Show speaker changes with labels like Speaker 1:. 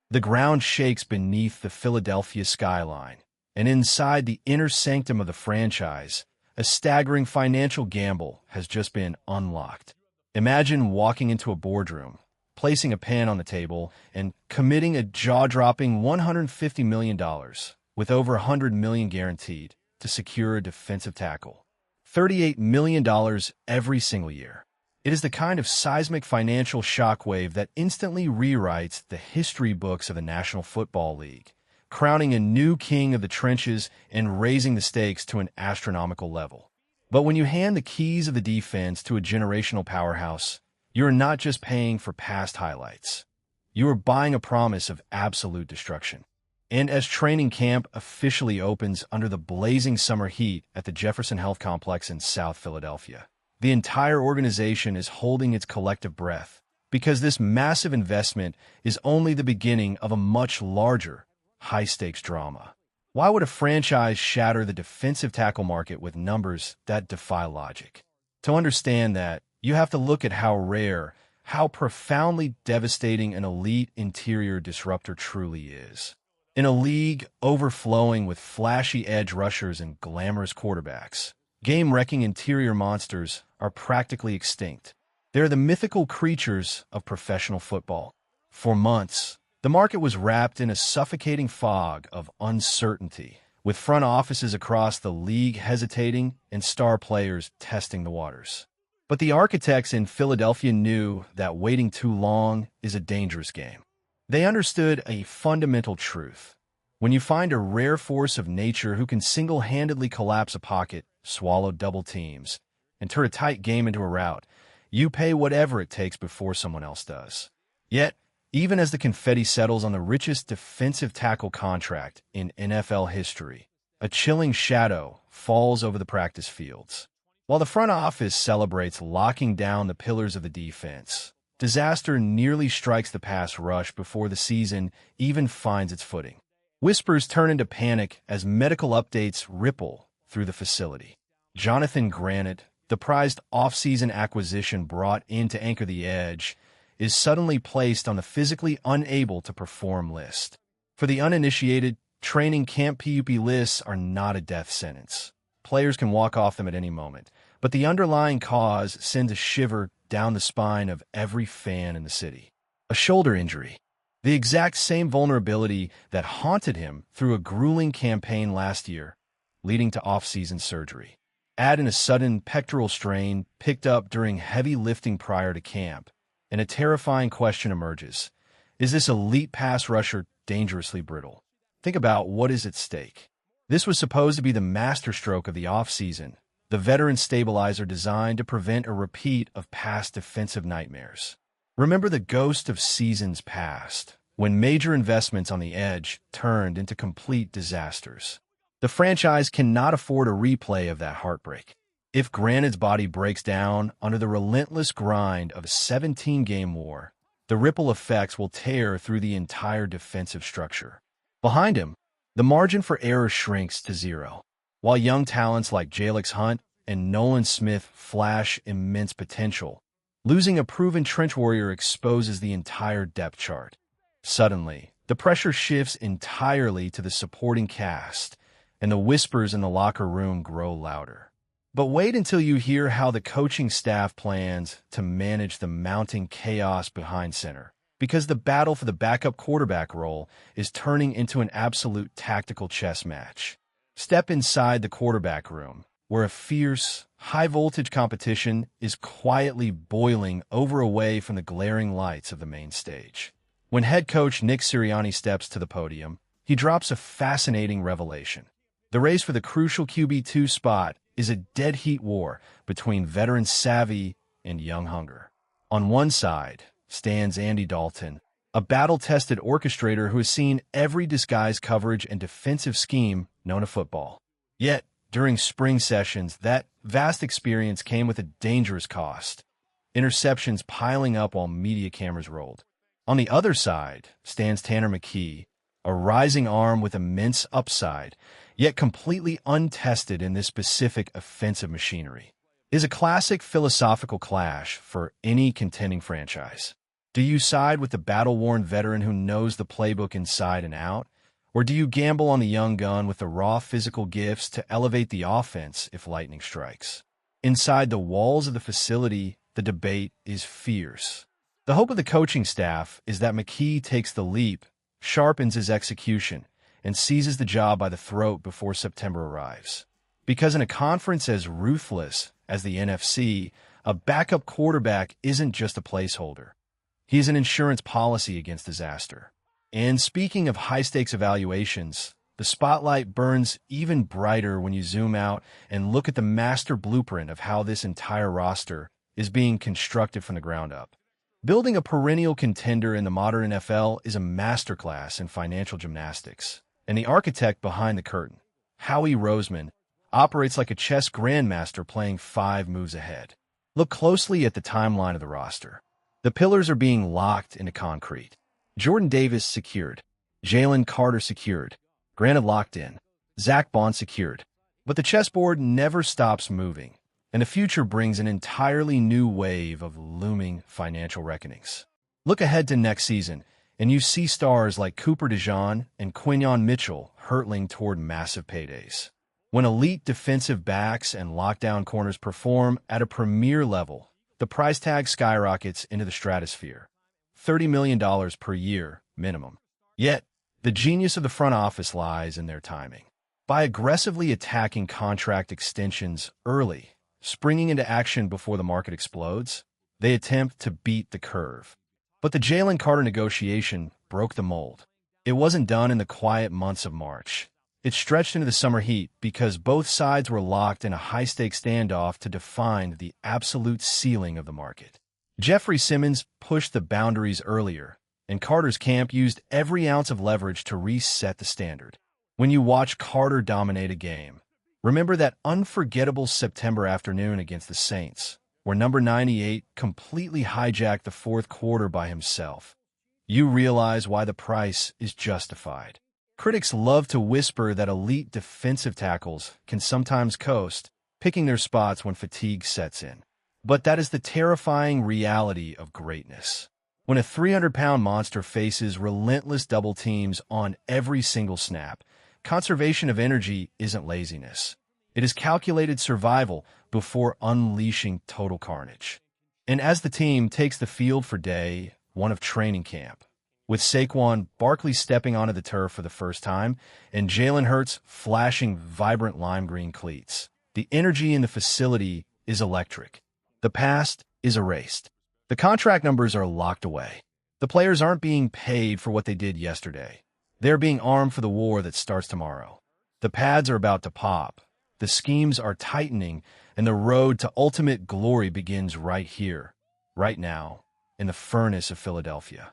Speaker 1: The ground shakes beneath the Philadelphia skyline, and inside the inner sanctum of the franchise, a staggering financial gamble has just been unlocked. Imagine walking into a boardroom, placing a pen on the table, and committing a jaw-dropping $150 million, with over $100 million guaranteed, to secure a defensive tackle. $38 million every single year. It is the kind of seismic financial shockwave that instantly rewrites the history books of the National Football League, crowning a new king of the trenches and raising the stakes to an astronomical level. But when you hand the keys of the defense to a generational powerhouse, you are not just paying for past highlights. You are buying a promise of absolute destruction. And as training camp officially opens under the blazing summer heat at the Jefferson Health Complex in South Philadelphia, the entire organization is holding its collective breath, because this massive investment is only the beginning of a much larger, high-stakes drama. Why would a franchise shatter the defensive tackle market with numbers that defy logic? To understand that, you have to look at how rare, how profoundly devastating an elite interior disruptor truly is. In a league overflowing with flashy edge rushers and glamorous quarterbacks, game-wrecking interior monsters are practically extinct. They're the mythical creatures of professional football. For months, the market was wrapped in a suffocating fog of uncertainty, with front offices across the league hesitating and star players testing the waters. But the architects in Philadelphia knew that waiting too long is a dangerous game. They understood a fundamental truth. When you find a rare force of nature who can single-handedly collapse a pocket, swallow double teams, and turn a tight game into a rout, you pay whatever it takes before someone else does. Yet, even as the confetti settles on the richest defensive tackle contract in NFL history, a chilling shadow falls over the practice fields. While the front office celebrates locking down the pillars of the defense, disaster nearly strikes the pass rush before the season even finds its footing. Whispers turn into panic as medical updates ripple through the facility. Jonathan Granite, the prized off-season acquisition brought in to anchor the edge, is suddenly placed on the physically unable to perform list. For the uninitiated, training camp PUP lists are not a death sentence. Players can walk off them at any moment, but the underlying cause sends a shiver down the spine of every fan in the city. A shoulder injury. The exact same vulnerability that haunted him through a grueling campaign last year, leading to off-season surgery. Add in a sudden pectoral strain picked up during heavy lifting prior to camp, and a terrifying question emerges. Is this elite pass rusher dangerously brittle? Think about what is at stake. This was supposed to be the masterstroke of the offseason, the veteran stabilizer designed to prevent a repeat of past defensive nightmares. Remember the ghost of seasons past, when major investments on the edge turned into complete disasters. The franchise cannot afford a replay of that heartbreak. If Granite's body breaks down under the relentless grind of a 17-game war, the ripple effects will tear through the entire defensive structure. Behind him, the margin for error shrinks to zero. While young talents like Jalix Hunt and Nolan Smith flash immense potential, losing a proven trench warrior exposes the entire depth chart. Suddenly, the pressure shifts entirely to the supporting cast, and the whispers in the locker room grow louder. But wait until you hear how the coaching staff plans to manage the mounting chaos behind center, because the battle for the backup quarterback role is turning into an absolute tactical chess match. Step inside the quarterback room, where a fierce, high-voltage competition is quietly boiling over away from the glaring lights of the main stage. When head coach Nick Sirianni steps to the podium, he drops a fascinating revelation. The race for the crucial QB2 spot is a dead-heat war between veteran savvy and young hunger. On one side stands Andy Dalton, a battle-tested orchestrator who has seen every disguise coverage and defensive scheme known to football. Yet, during spring sessions, that vast experience came with a dangerous cost. Interceptions piling up while media cameras rolled. On the other side stands Tanner McKee, a rising arm with immense upside, yet completely untested in this specific offensive machinery. It is a classic philosophical clash for any contending franchise. Do you side with the battle-worn veteran who knows the playbook inside and out? Or do you gamble on the young gun with the raw physical gifts to elevate the offense if lightning strikes? Inside the walls of the facility, the debate is fierce. The hope of the coaching staff is that McKee takes the leap, sharpens his execution, and seizes the job by the throat before September arrives. Because in a conference as ruthless as the NFC, a backup quarterback isn't just a placeholder. He's an insurance policy against disaster. And speaking of high-stakes evaluations, the spotlight burns even brighter when you zoom out and look at the master blueprint of how this entire roster is being constructed from the ground up. Building a perennial contender in the modern NFL is a masterclass in financial gymnastics, and the architect behind the curtain, Howie Roseman, operates like a chess grandmaster playing 5 moves ahead. Look closely at the timeline of the roster. The pillars are being locked into concrete. Jordan Davis secured. Jalen Carter secured. Granted locked in. Zach Bond secured. But the chessboard never stops moving, and the future brings an entirely new wave of looming financial reckonings. Look ahead to next season, and you see stars like Cooper DeJean and Quinyon Mitchell hurtling toward massive paydays. When elite defensive backs and lockdown corners perform at a premier level, the price tag skyrockets into the stratosphere. $30 million per year, minimum. Yet, the genius of the front office lies in their timing. By aggressively attacking contract extensions early, springing into action before the market explodes, they attempt to beat the curve. But the Jalen Carter negotiation broke the mold. It wasn't done in the quiet months of March. It stretched into the summer heat because both sides were locked in a high-stakes standoff to define the absolute ceiling of the market. Jeffrey Simmons pushed the boundaries earlier, and Carter's camp used every ounce of leverage to reset the standard. When you watch Carter dominate a game, remember that unforgettable September afternoon against the Saints, where number 98 completely hijacked the fourth quarter by himself. You realize why the price is justified. Critics love to whisper that elite defensive tackles can sometimes coast, picking their spots when fatigue sets in. But that is the terrifying reality of greatness. When a 300-pound monster faces relentless double teams on every single snap, conservation of energy isn't laziness. It is calculated survival before unleashing total carnage. And as the team takes the field for day one of training camp, with Saquon Barkley stepping onto the turf for the first time and Jalen Hurts flashing vibrant lime green cleats, the energy in the facility is electric. The past is erased. The contract numbers are locked away. The players aren't being paid for what they did yesterday. They're being armed for the war that starts tomorrow. The pads are about to pop. The schemes are tightening, and the road to ultimate glory begins right here, right now, in the furnace of Philadelphia.